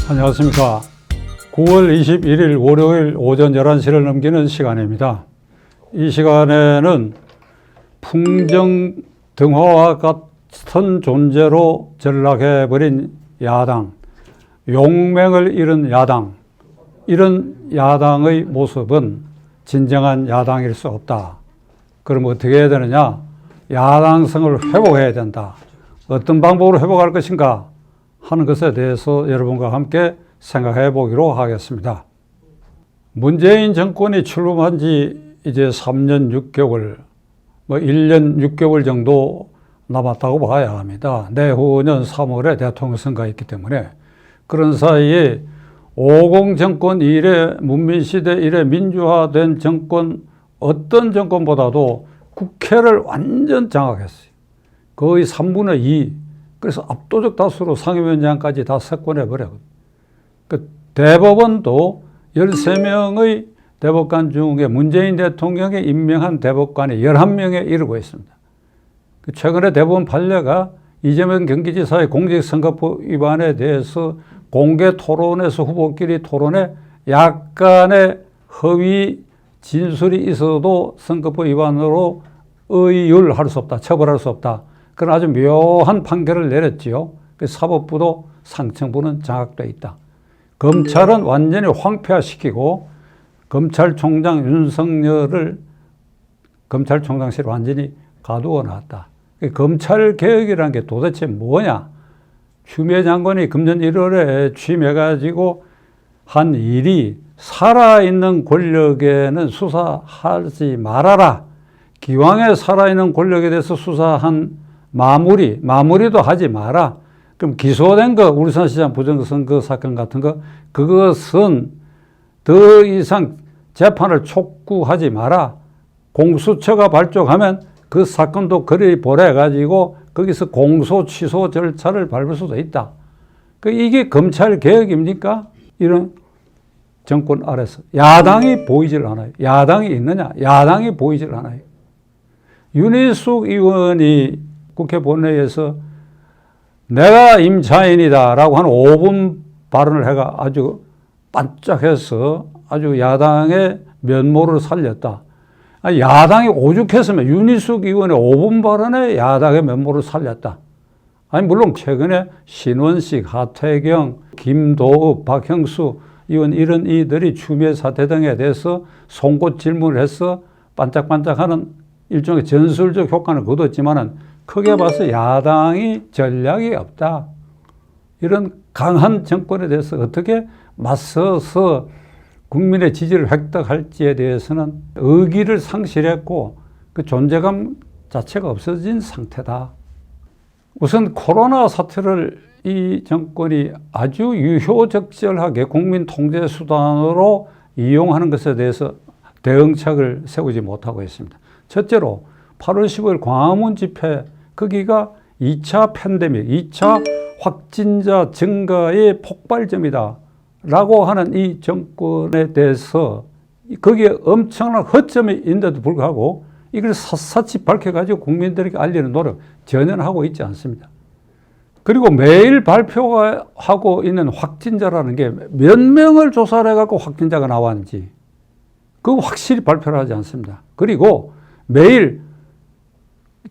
안녕하십니까. 9월 21일 월요일 오전 11시를 넘기는 시간입니다. 이 시간에는 풍정등화와 같은 존재로 전락해버린 야당, 용맹을 잃은 야당, 이런 야당의 모습은 진정한 야당일 수 없다. 그럼 어떻게 해야 되느냐? 야당성을 회복해야 된다. 어떤 방법으로 회복할 것인가 하는 것에 대해서 여러분과 함께 생각해 보기로 하겠습니다. 문재인 정권이 출범한 지 이제 3년 6개월, 1년 6개월 정도 남았다고 봐야 합니다. 내후년 3월에 대통령 선거가 있기 때문에 그런 사이에 50 정권 이래, 문민시대 이래 민주화된 정권, 어떤 정권보다도 국회를 완전 장악했어요. 거의 3분의 2. 그래서 압도적 다수로 상임위원장까지 다 석권해버렸거든요. 그 대법원도 13명의 대법관 중에 문재인 대통령이 임명한 대법관이 11명에 이르고 있습니다. 최근에 대법원 판례가 이재명 경기지사의 공직선거법 위반에 대해서 공개 토론에서 후보끼리 토론에 약간의 허위 진술이 있어도 선거법 위반으로 의율할 수 없다, 처벌할 수 없다. 그런 아주 묘한 판결을 내렸지요. 사법부도 상층부는 장악되어 있다. 검찰은 완전히 황폐화시키고 검찰총장 윤석열을 검찰총장실 완전히 가두어 놨다. 검찰개혁이라는 게 도대체 뭐냐? 추미애 장관이 금년 1월에 취임해가지고 한 일이 살아있는 권력에는 수사하지 말아라. 기왕에 살아있는 권력에 대해서 수사한 마무리도 하지 마라. 그럼 기소된 거, 울산시장 부정선거 사건 같은 거, 그것은 더 이상 재판을 촉구하지 마라. 공수처가 발족하면 그 사건도 그리 보내가지고 거기서 공소 취소 절차를 밟을 수도 있다. 이게 검찰 개혁입니까? 이런 정권 아래서. 야당이 보이질 않아요. 야당이 있느냐? 야당이 보이질 않아요. 윤희숙 의원이 국회 본회의에서 내가 임차인이다 라고 한 5분 발언을 해가 아주 반짝해서 아주 야당의 면모를 살렸다. 야당이 오죽했으면 윤희숙 의원의 5분 발언에 야당의 면모를 살렸다. 물론 최근에 신원식, 하태경, 김도읍, 박형수 의원 이런 이들이 추미애 사태 등에 대해서 송곳 질문을 해서 반짝반짝하는 일종의 전술적 효과는 거뒀지만은 크게 봐서 야당이 전략이 없다. 이런 강한 정권에 대해서 어떻게 맞서서 국민의 지지를 획득할지에 대해서는 의기를 상실했고 그 존재감 자체가 없어진 상태다. 우선 코로나 사태를 이 정권이 아주 유효적절하게 국민 통제 수단으로 이용하는 것에 대해서 대응책을 세우지 못하고 있습니다. 첫째로 8월 15일 광화문 집회, 거기가 2차 팬데믹, 2차 확진자 증가의 폭발점이다 라고 하는 이 정권에 대해서 거기에 엄청난 허점이 있는데도 불구하고 이걸 샅샅이 밝혀가지고 국민들에게 알리는 노력 전혀 하고 있지 않습니다. 그리고 매일 발표하고 있는 확진자라는 게 몇 명을 조사를 해갖고 확진자가 나왔는지 그거 확실히 발표를 하지 않습니다. 그리고 매일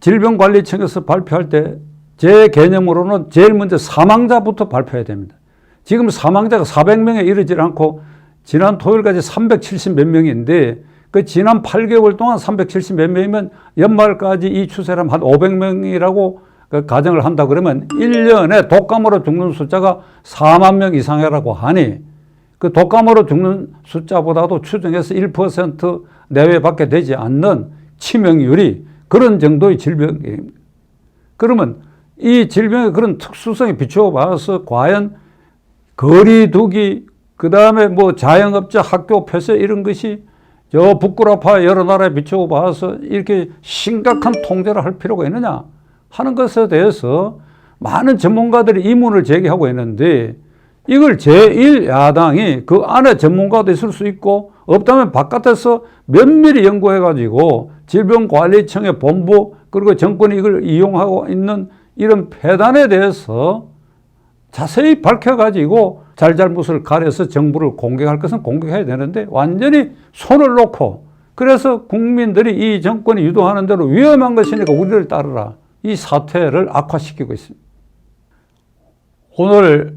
질병관리청에서 발표할 때 제 개념으로는 제일 먼저 사망자부터 발표해야 됩니다. 지금 사망자가 400명에 이르지 않고 지난 토요일까지 370 몇 명인데 그 지난 8개월 동안 370 몇 명이면 연말까지 이 추세라면 한 500명이라고 가정을 한다 그러면 1년에 독감으로 죽는 숫자가 4만 명 이상이라고 하니 그 독감으로 죽는 숫자보다도 추정해서 1% 내외밖에 되지 않는 치명률이 그런 정도의 질병입니다. 그러면 이 질병의 그런 특수성에 비추어 봐서 과연 거리두기, 그 다음에 자영업자 학교 폐쇄 이런 것이 저 북구라파 여러 나라에 비추어 봐서 이렇게 심각한 통제를 할 필요가 있느냐 하는 것에 대해서 많은 전문가들이 의문을 제기하고 있는데 이걸 제1야당이 그 안에 전문가도 있을 수 있고 없다면 바깥에서 면밀히 연구해가지고 질병관리청의 본부 그리고 정권이 이걸 이용하고 있는 이런 폐단에 대해서 자세히 밝혀가지고 잘잘못을 가려서 정부를 공격할 것은 공격해야 되는데 완전히 손을 놓고 그래서 국민들이 이 정권이 유도하는 대로 위험한 것이니까 우리를 따르라. 이 사태를 악화시키고 있습니다. 오늘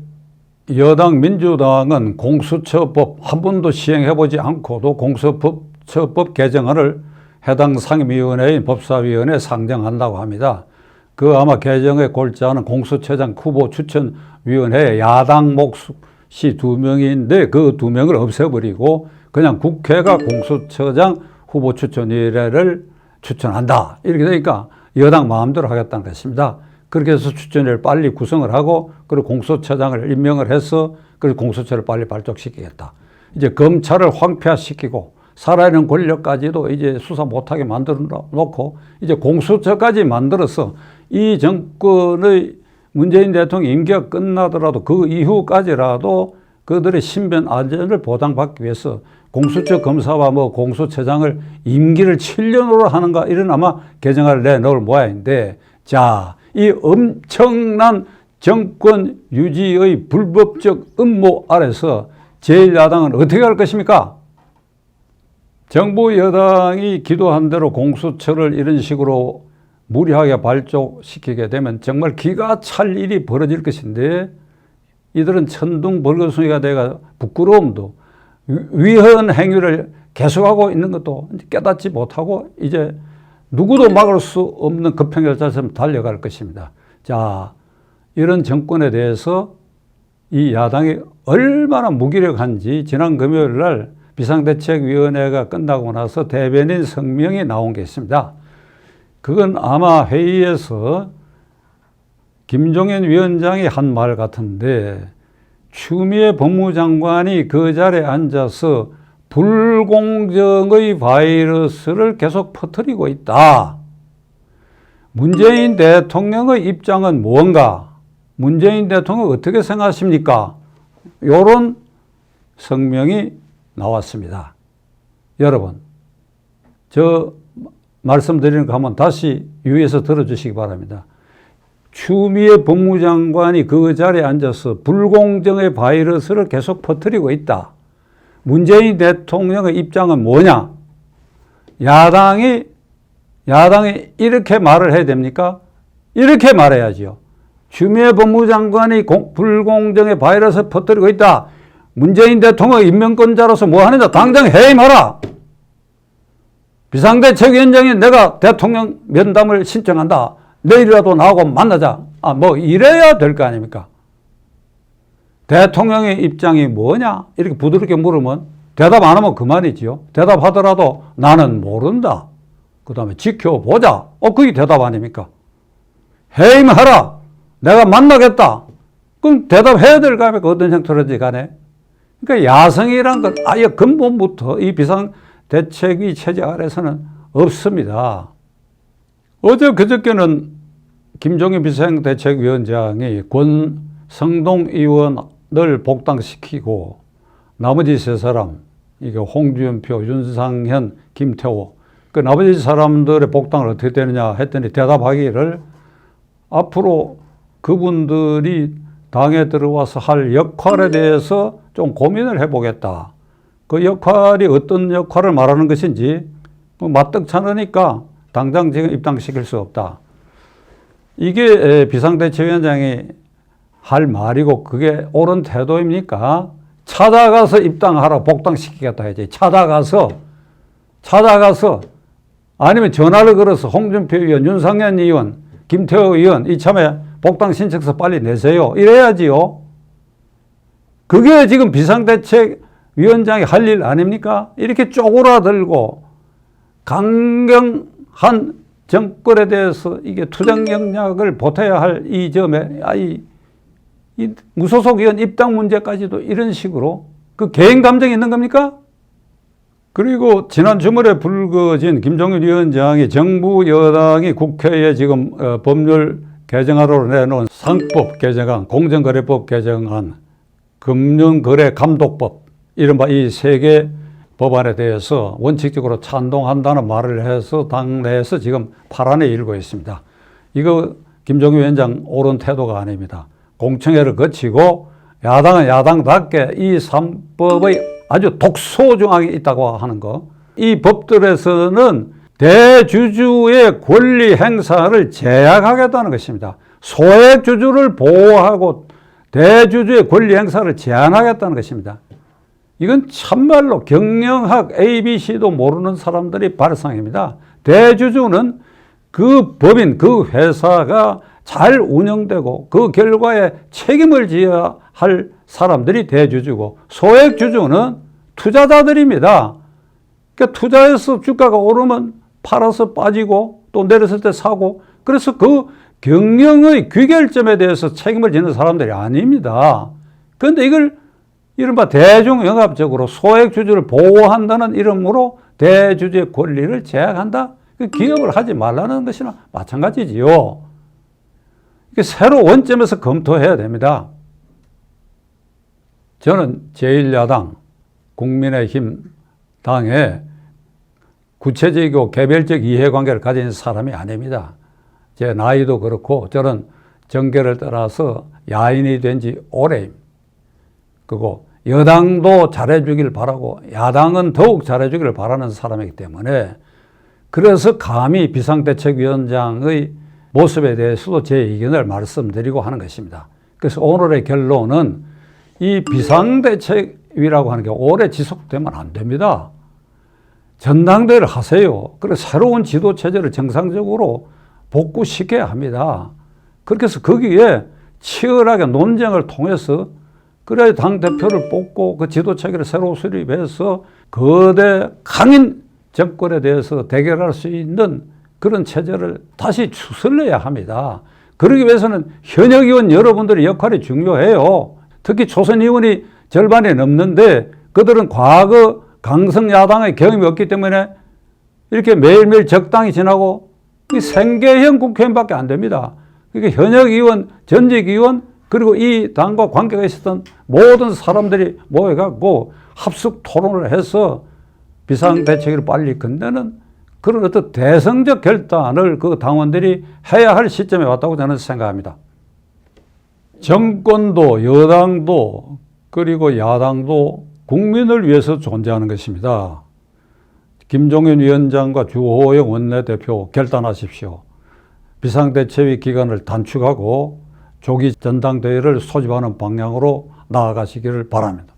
여당 민주당은 공수처법 한 번도 시행해보지 않고도 공수처법 개정안을 해당 상임위원회인 법사위원회에 상정한다고 합니다. 그 아마 개정의 골자는 공수처장 후보 추천위원회에 야당 몫이 2명인데 그 2명을 없애버리고 그냥 국회가 공수처장 후보 추천위원회를 추천한다. 이렇게 되니까 여당 마음대로 하겠다는 것입니다. 그렇게 해서 추천위를 빨리 구성을 하고 그리고 공수처장을 임명을 해서 그리고 공수처를 빨리 발족시키겠다. 이제 검찰을 황폐화시키고 살아있는 권력까지도 이제 수사 못하게 만들어 놓고 이제 공수처까지 만들어서 이 정권의 문재인 대통령 임기가 끝나더라도 그 이후까지라도 그들의 신변 안전을 보장받기 위해서 공수처 검사와 공수처장을 임기를 7년으로 하는가 이런 아마 개정안을 내놓을 모양인데 자, 이 엄청난 정권 유지의 불법적 음모 아래서 제1야당은 어떻게 할 것입니까? 정부 여당이 기도한 대로 공수처를 이런 식으로 무리하게 발족시키게 되면 정말 기가 찰 일이 벌어질 것인데 이들은 천둥벌거숭이가 돼가 부끄러움도 위헌 행위를 계속하고 있는 것도 깨닫지 못하고 이제 누구도 막을 수 없는 급행열차처럼 달려갈 것입니다. 자, 이런 정권에 대해서 이 야당이 얼마나 무기력한지 지난 금요일 날 비상대책위원회가 끝나고 나서 대변인 성명이 나온 게 있습니다. 그건 아마 회의에서 김종인 위원장이 한 말 같은데 추미애 법무장관이 그 자리에 앉아서 불공정의 바이러스를 계속 퍼뜨리고 있다. 문재인 대통령의 입장은 뭔가? 문재인 대통령 어떻게 생각하십니까? 이런 성명이 나왔습니다. 여러분, 저 말씀드리는 거 한번 다시 유의해서 들어주시기 바랍니다. 추미애 법무장관이 그 자리에 앉아서 불공정의 바이러스를 계속 퍼뜨리고 있다. 문재인 대통령의 입장은 뭐냐? 야당이 이렇게 말을 해야 됩니까? 이렇게 말해야지요. 추미애 법무장관이 불공정의 바이러스 퍼뜨리고 있다. 문재인 대통령 임명권자로서 뭐 하느냐? 당장 해임하라. 비상대책위원장이 내가 대통령 면담을 신청한다. 내일이라도 나하고 만나자. 이래야 될 거 아닙니까? 대통령의 입장이 뭐냐? 이렇게 부드럽게 물으면 대답 안 하면 그만이지요. 대답하더라도 나는 모른다. 그 다음에 지켜보자. 그게 대답 아닙니까? 해임하라. 내가 만나겠다. 그럼 대답해야 될 거 아닙니까? 어떤 형태로든지 간에. 그러니까 야성이란 건 아예 근본부터 이 비상대책위 체제 아래서는 없습니다. 어제 그저께는 김종인 비상대책위원장이 권성동 의원을 복당시키고 나머지 세 사람, 이게 홍준표, 윤상현, 김태호, 그 나머지 사람들의 복당을 어떻게 되느냐 했더니 대답하기를 앞으로 그분들이 당에 들어와서 할 역할에 대해서 좀 고민을 해보겠다. 그 역할이 어떤 역할을 말하는 것인지 마뜩찮으니까 당장 지금 입당시킬 수 없다. 이게 비상대책위원장이 할 말이고 그게 옳은 태도입니까? 찾아가서 입당하라, 복당시키겠다 해야지. 찾아가서 아니면 전화를 걸어서 홍준표 의원, 윤상현 의원, 김태호 의원 이참에 복당 신청서 빨리 내세요. 이래야지요. 그게 지금 비상대책위원장이 할 일 아닙니까? 이렇게 쪼그라들고 강경한 정권에 대해서 이게 투쟁 역량을 보태야 할 이 점에 이 무소속 의원 입당 문제까지도 이런 식으로 그 개인 감정이 있는 겁니까? 그리고 지난 주말에 불거진 김종인 위원장이 정부 여당이 국회에 지금 법률 개정안으로 내놓은 상법 개정안, 공정거래법 개정안, 금융거래감독법 이른바 이 세 개 법안에 대해서 원칙적으로 찬동한다는 말을 해서 당내에서 지금 파란에 일고 있습니다. 이거 김종인 위원장 옳은 태도가 아닙니다. 공청회를 거치고 야당은 야당답게 이 3법의 아주 독소조항이 있다고 하는 거. 이 법들에서는 대주주의 권리 행사를 제약하겠다는 것입니다. 소액주주를 보호하고 대주주의 권리 행사를 제한하겠다는 것입니다. 이건 참말로 경영학 ABC도 모르는 사람들이 발상입니다. 대주주는 그 법인, 그 회사가 잘 운영되고 그 결과에 책임을 져야 할 사람들이 대주주고, 소액주주는 투자자들입니다. 그러니까 투자해서 주가가 오르면 팔아서 빠지고 또 내렸을 때 사고, 그래서 그 경영의 귀결점에 대해서 책임을 지는 사람들이 아닙니다. 그런데 이걸 이른바 대중영합적으로 소액주주를 보호한다는 이름으로 대주주의 권리를 제약한다? 기업을 하지 말라는 것이나 마찬가지지요. 새로 원점에서 검토해야 됩니다. 저는 제1야당 국민의힘 당에 구체적이고 개별적 이해관계를 가진 사람이 아닙니다. 제 나이도 그렇고 저는 정계를 떠나서 야인이 된 지 오래입니다. 그리고 여당도 잘해주길 바라고 야당은 더욱 잘해주기를 바라는 사람이기 때문에, 그래서 감히 비상대책위원장의 모습에 대해서도 제 의견을 말씀드리고 하는 것입니다. 그래서 오늘의 결론은 이 비상대책위라고 하는 게 오래 지속되면 안 됩니다. 전당대회를 하세요. 그래서 새로운 지도체제를 정상적으로 복구시켜야 합니다. 그렇게 해서 거기에 치열하게 논쟁을 통해서 그래야 당대표를 뽑고 그 지도체계를 새로 수립해서 거대 강인 정권에 대해서 대결할 수 있는 그런 체제를 다시 추슬려야 합니다. 그러기 위해서는 현역 의원 여러분들의 역할이 중요해요. 특히 초선 의원이 절반이 넘는데 그들은 과거 강성 야당의 경험이 없기 때문에 이렇게 매일매일 적당히 지나고 생계형 국회의원밖에 안 됩니다. 그러니까 현역 의원, 전직 의원, 그리고 이 당과 관계가 있었던 모든 사람들이 모여갖고 합숙 토론을 해서 비상대책을 빨리 건네는 그런 어떤 대성적 결단을 그 당원들이 해야 할 시점에 왔다고 저는 생각합니다. 정권도 여당도 그리고 야당도 국민을 위해서 존재하는 것입니다. 김종인 위원장과 주호영 원내대표 결단하십시오. 비상대책위 기간을 단축하고 조기 전당대회를 소집하는 방향으로 나아가시기를 바랍니다.